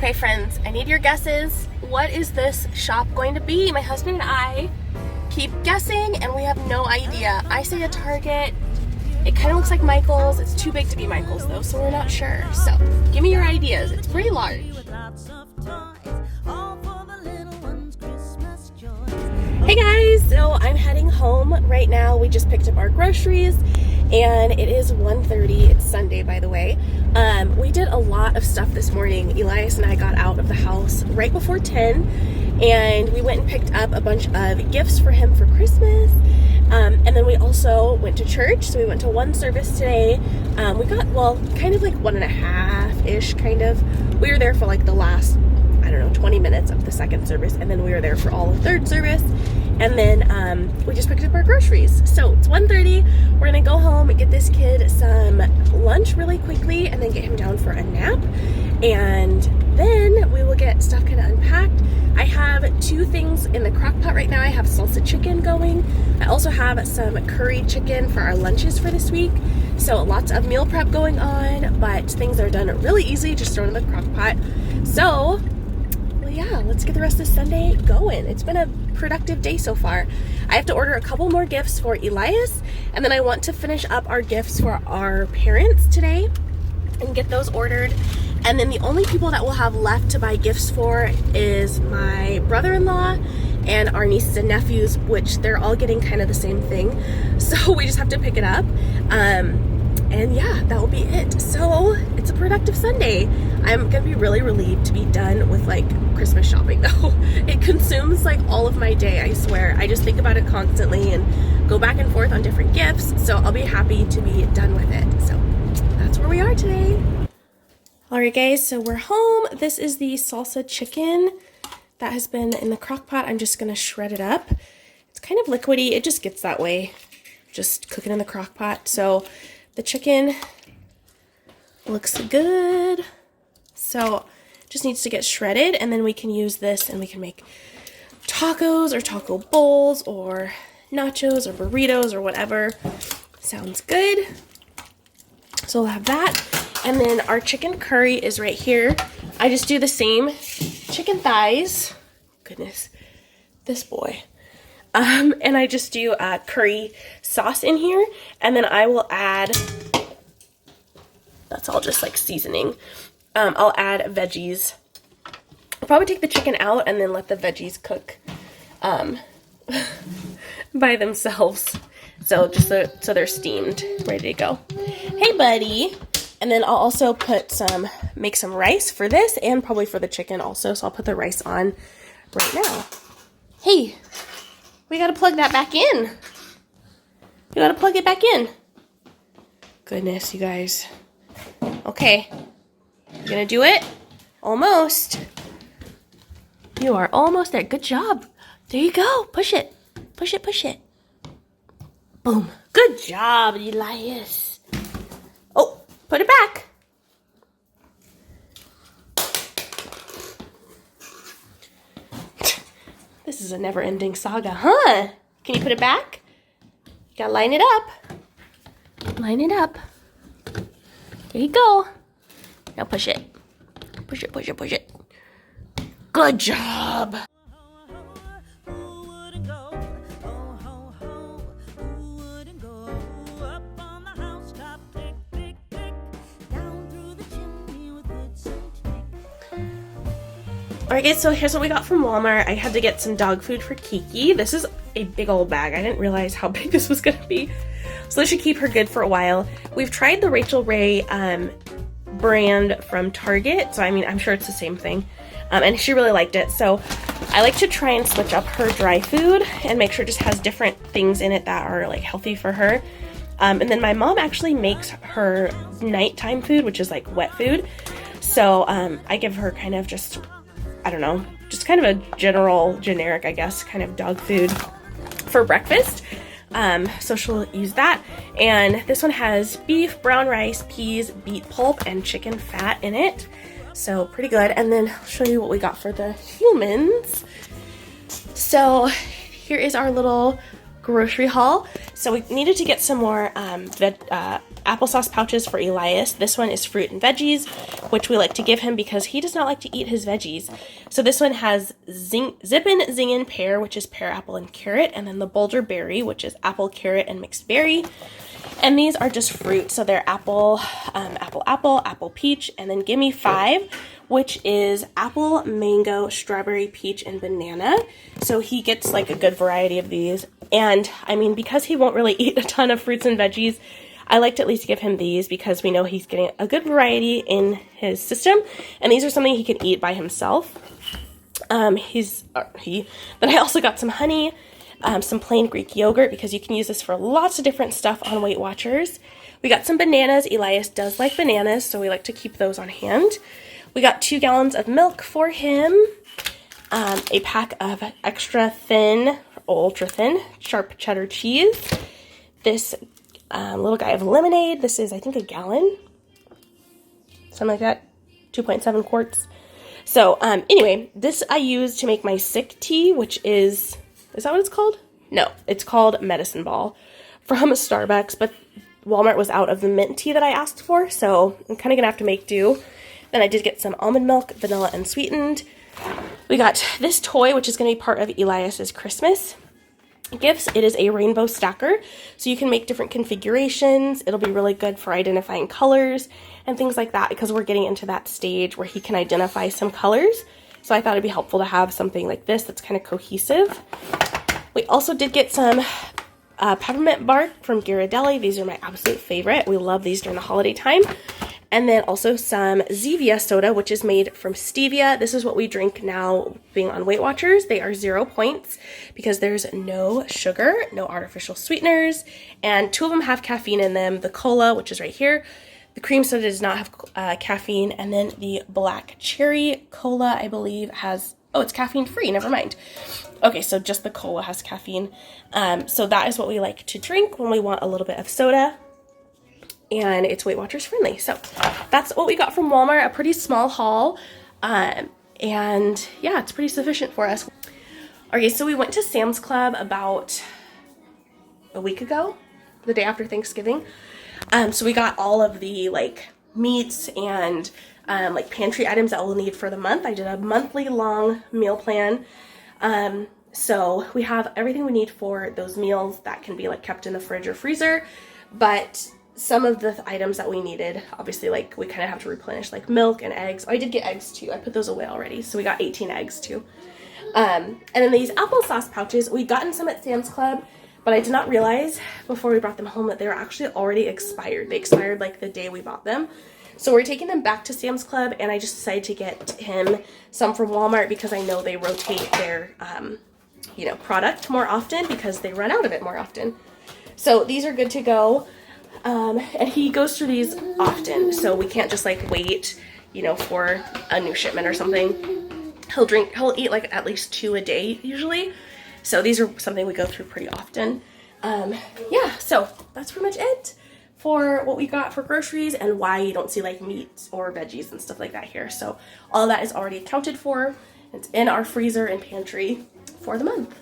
Okay friends, I need your guesses. What is this shop going to be? My husband and I keep guessing and we have no idea. I say a Target. It kind of looks like Michael's. It's too big to be Michael's though, so we're not sure. So give me your ideas. It's pretty large. Hey guys, so I'm heading home right now. We just picked up our groceries and it is 1:30. It's Sunday, by the way. We did a lot of stuff this morning. Elias and I got out of the house right before 10 and we went and picked up a bunch of gifts for him for Christmas. And then we also went to church. So we went to one service today. We got, well, kind of like 1.5-ish kind of. We were there for like the last, I don't know, 20 minutes of the second service, and then we were there for all of third service, and then we just picked up our groceries. So it's 1:30. We're gonna go home and get this kid some lunch really quickly and then get him down for a nap, and then we will get stuff kind of unpacked. I have two things in the crock pot right now. I have salsa chicken going. I also have some curry chicken for our lunches for this week. So lots of meal prep going on, but things are done really easy, just thrown in the crock pot. So yeah, let's get the rest of Sunday going. It's been a productive day so far. I have to order a couple more gifts for Elias, and then I want to finish up our gifts for our parents today and get those ordered. And then the only people that we'll have left to buy gifts for is my brother-in-law and our nieces and nephews, which they're all getting kind of the same thing. So we just have to pick it up. And yeah, that will be it. So it's a productive Sunday. I'm gonna be really relieved to be done with like Christmas shopping though. It consumes like all of my day, I swear. I just think about it constantly and go back and forth on different gifts. So I'll be happy to be done with it. So that's where we are today. All right guys, so we're home. This is the salsa chicken that has been in the crock pot. I'm just gonna shred it up. It's kind of liquidy. It just gets that way, just cooking in the crock pot. So the chicken looks good. So just needs to get shredded, and then we can use this and we can make tacos or taco bowls or nachos or burritos or whatever. Sounds good. So we'll have that. And then our chicken curry is right here. I just do the same chicken thighs. Goodness, this boy. And I just do curry sauce in here, and then I will add, that's all just like seasoning. I'll add veggies. I'll probably take the chicken out and then let the veggies cook by themselves. So just so they're steamed, ready to go. Hey buddy. And then I'll also make some rice for this and probably for the chicken also. So I'll put the rice on right now. Hey, we gotta plug that back in. We gotta plug it back in. Goodness, you guys. Okay, you gonna do it? Almost. You are almost there. Good job. There you go. Push it. Push it, push it. Boom. Good job, Elias. Oh, put it back. This is a never-ending saga, huh? Can you put it back? You gotta line it up. Line it up. There you go. Now push it. Push it, push it, push it. Good job. Alright guys, so here's what we got from Walmart. I had to get some dog food for Kiki. This is a big old bag. I didn't realize how big this was gonna be. So this should keep her good for a while. We've tried the Rachel Ray brand from Target. So I mean, I'm sure it's the same thing. And she really liked it. So I like to try and switch up her dry food and make sure it just has different things in it that are like healthy for her. And then my mom actually makes her nighttime food, which is like wet food. So I give her kind of just, I don't know, just kind of a generic, I guess, kind of dog food for breakfast. So she'll use that. And this one has beef, brown rice, peas, beet pulp, and chicken fat in it. So pretty good. And then I'll show you what we got for the humans. So here is our little grocery haul. So we needed to get some more applesauce pouches for Elias. This one is fruit and veggies, which we like to give him because he does not like to eat his veggies. So this one has Zippin' Zingin' Pear, which is pear, apple, and carrot, and then the Boulder Berry, which is apple, carrot, and mixed berry. And these are just fruit, so they're apple, apple, peach, and then Gimme 5, which is apple, mango, strawberry, peach, and banana. So he gets like a good variety of these. And I mean, because he won't really eat a ton of fruits and veggies, I like to at least give him these because we know he's getting a good variety in his system. And these are something he can eat by himself. Then I also got some honey, some plain Greek yogurt because you can use this for lots of different stuff on Weight Watchers. We got some bananas. Elias does like bananas, so we like to keep those on hand. We got 2 gallons of milk for him, a pack of extra thin, ultra thin, sharp cheddar cheese, this little guy of lemonade. This is, I think, a gallon, something like that, 2.7 quarts. So anyway, this I use to make my sick tea, which is that what it's called? No, it's called Medicine Ball from Starbucks, but Walmart was out of the mint tea that I asked for, so I'm kind of going to have to make do. Then I did get some almond milk, vanilla, and sweetened. We got this toy, which is going to be part of Elias's Christmas gifts. It is a rainbow stacker, so you can make different configurations. It'll be really good for identifying colors and things like that because we're getting into that stage where he can identify some colors. So I thought it'd be helpful to have something like this that's kind of cohesive. We also did get some peppermint bark from Ghirardelli. These are my absolute favorite. We love these during the holiday time. And then also some Zevia soda, which is made from stevia. This is what we drink now being on Weight Watchers. They are 0 points because there's no sugar, no artificial sweeteners, and 2 of them have caffeine in them. The cola, which is right here, the cream soda does not have caffeine, and then the black cherry cola, I believe, has, oh, it's caffeine free, never mind. Okay, so just the cola has caffeine. So that is what we like to drink when we want a little bit of soda. And it's Weight Watchers friendly. So that's what we got from Walmart, a pretty small haul. And yeah, it's pretty sufficient for us. Okay, so we went to Sam's Club about a week ago, the day after Thanksgiving. So we got all of the like meats and like pantry items that we'll need for the month. I did a monthly long meal plan. So we have everything we need for those meals that can be like kept in the fridge or freezer, but some of the items that we needed, obviously, like we kind of have to replenish, like milk and eggs. Oh, I did get eggs too. I put those away already. So we got 18 eggs too. And then these applesauce pouches, we'd gotten some at Sam's Club, but I did not realize before we brought them home that they were actually already expired. They expired like the day we bought them. So we're taking them back to Sam's Club, and I just decided to get him some from Walmart because I know they rotate their, product more often because they run out of it more often. So these are good to go. And he goes through these often, so we can't just like wait, for a new shipment or something. He'll eat like at least 2 a day usually. So these are something we go through pretty often. Yeah, so that's pretty much it for what we got for groceries and why you don't see like meat or veggies and stuff like that here. So all that is already accounted for. It's in our freezer and pantry for the month.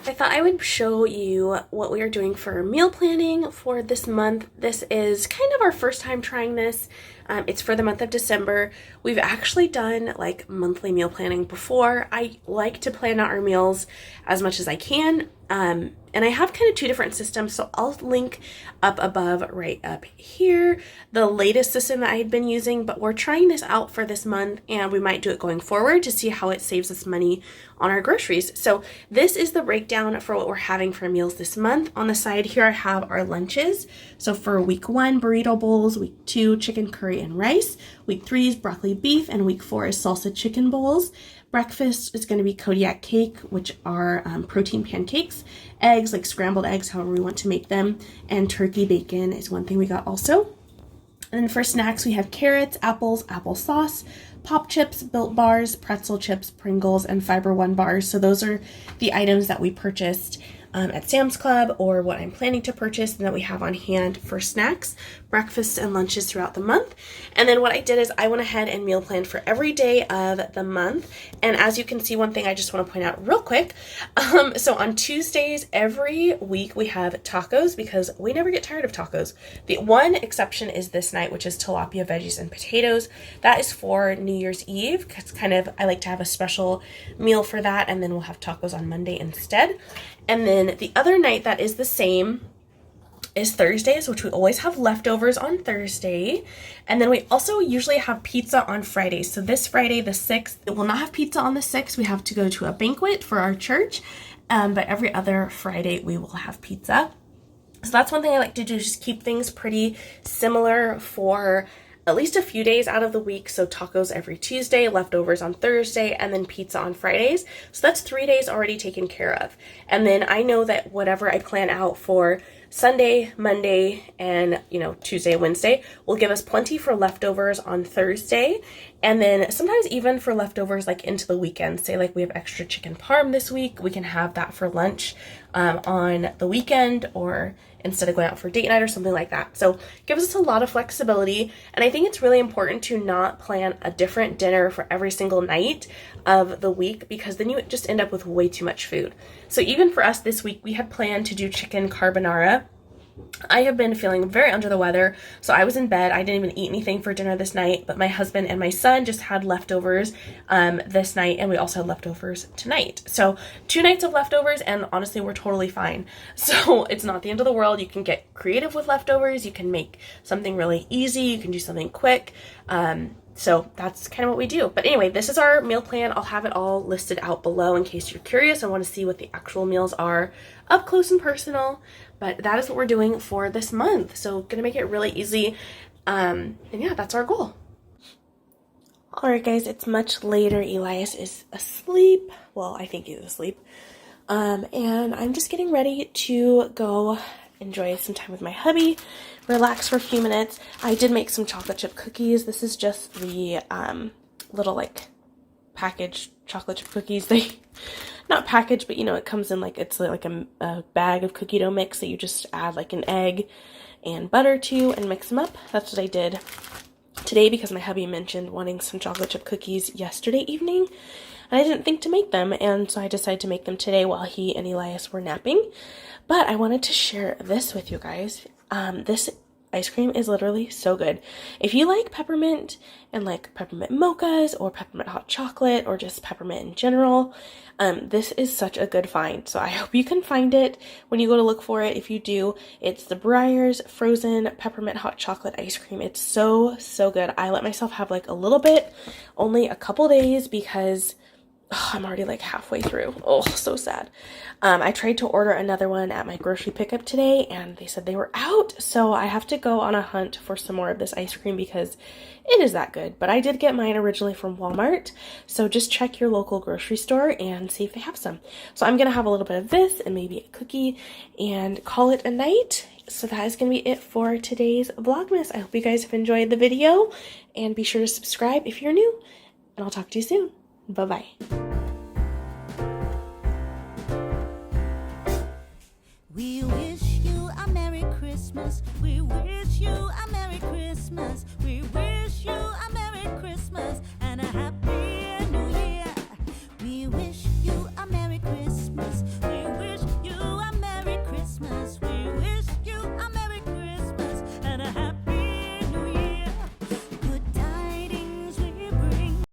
I thought I would show you what we are doing for meal planning for this month. This is kind of our first time trying this. It's for the month of December. We've actually done like monthly meal planning before. I like to plan out our meals as much as I can. And I have kind of 2 different systems, so I'll link up above right up here the latest system that I had been using, but we're trying this out for this month and we might do it going forward to see how it saves us money on our groceries. So this is the breakdown for what we're having for meals this month. On the side here I have our lunches. So for week 1, burrito bowls, week 2, chicken curry and rice, week 3 is broccoli beef, and week 4 is salsa chicken bowls. Breakfast is going to be Kodiak cake, which are protein pancakes, eggs, like scrambled eggs, however we want to make them, and turkey bacon is one thing we got also. And then for snacks, we have carrots, apples, applesauce, pop chips, Built bars, pretzel chips, Pringles, and Fiber One bars. So those are the items that we purchased at Sam's Club, or what I'm planning to purchase and that we have on hand for snacks breakfasts and lunches throughout the month. And then what I did is I went ahead and meal planned for every day of the month. And as you can see, one thing I just want to point out real quick. So on Tuesdays every week we have tacos because we never get tired of tacos. The one exception is this night, which is tilapia, veggies, and potatoes. That is for New Year's Eve. It's kind of, I like to have a special meal for that, and then we'll have tacos on Monday instead. And then the other night that is the same is Thursdays, which we always have leftovers on Thursday. And then we also usually have pizza on Fridays. So this Friday, the 6th, we will not have pizza on the 6th. We have to go to a banquet for our church. But every other Friday, we will have pizza. So that's one thing I like to do, just keep things pretty similar for at least a few days out of the week. So tacos every Tuesday, leftovers on Thursday, and then pizza on Fridays. So that's 3 days already taken care of. And then I know that whatever I plan out for Sunday, Monday, and Tuesday, Wednesday will give us plenty for leftovers on Thursday. And then sometimes even for leftovers like into the weekend. Say like we have extra chicken parm this week, we can have that for lunch on the weekend, or instead of going out for date night or something like that. So it gives us a lot of flexibility. And I think it's really important to not plan a different dinner for every single night of the week, because then you just end up with way too much food. So even for us this week, we had planned to do chicken carbonara. I have been feeling very under the weather, so I was in bed. I didn't even eat anything for dinner this night, but my husband and my son just had leftovers this night, and we also had leftovers tonight. So 2 nights of leftovers, and honestly, we're totally fine. So it's not the end of the world. You can get creative with leftovers. You can make something really easy. You can do something quick. So that's kind of what we do. But anyway, this is our meal plan. I'll have it all listed out below in case you're curious and want to see what the actual meals are up close and personal. But that is what we're doing for this month. So gonna make it really easy. And yeah, that's our goal. All right, guys, it's much later. Elias is asleep. Well, I think he's asleep. And I'm just getting ready to go enjoy some time with my hubby, relax for a few minutes. I did make some chocolate chip cookies. This is just the little like packaged chocolate chip cookies. They not packaged, but it comes in like it's like a bag of cookie dough mix that you just add like an egg and butter to and mix them up. That's what I did today because my hubby mentioned wanting some chocolate chip cookies yesterday evening, and I didn't think to make them, and so I decided to make them today while he and Elias were napping. But I wanted to share this with you guys. This ice cream is literally so good. If you like peppermint and like peppermint mochas or peppermint hot chocolate or just peppermint in general, this is such a good find. So I hope you can find it when you go to look for it. If you do, it's the Breyers frozen peppermint hot chocolate ice cream. It's so, so good. I let myself have like a little bit, only a couple days, because I'm already like halfway through. Oh, so sad. I tried to order another one at my grocery pickup today, and they said they were out. So I have to go on a hunt for some more of this ice cream because it is that good. But I did get mine originally from Walmart. So just check your local grocery store and see if they have some. So I'm going to have a little bit of this and maybe a cookie and call it a night. So that is going to be it for today's Vlogmas. I hope you guys have enjoyed the video, and be sure to subscribe if you're new, and I'll talk to you soon. Bye-bye. We wish you a Merry Christmas. We wish you a Merry Christmas. We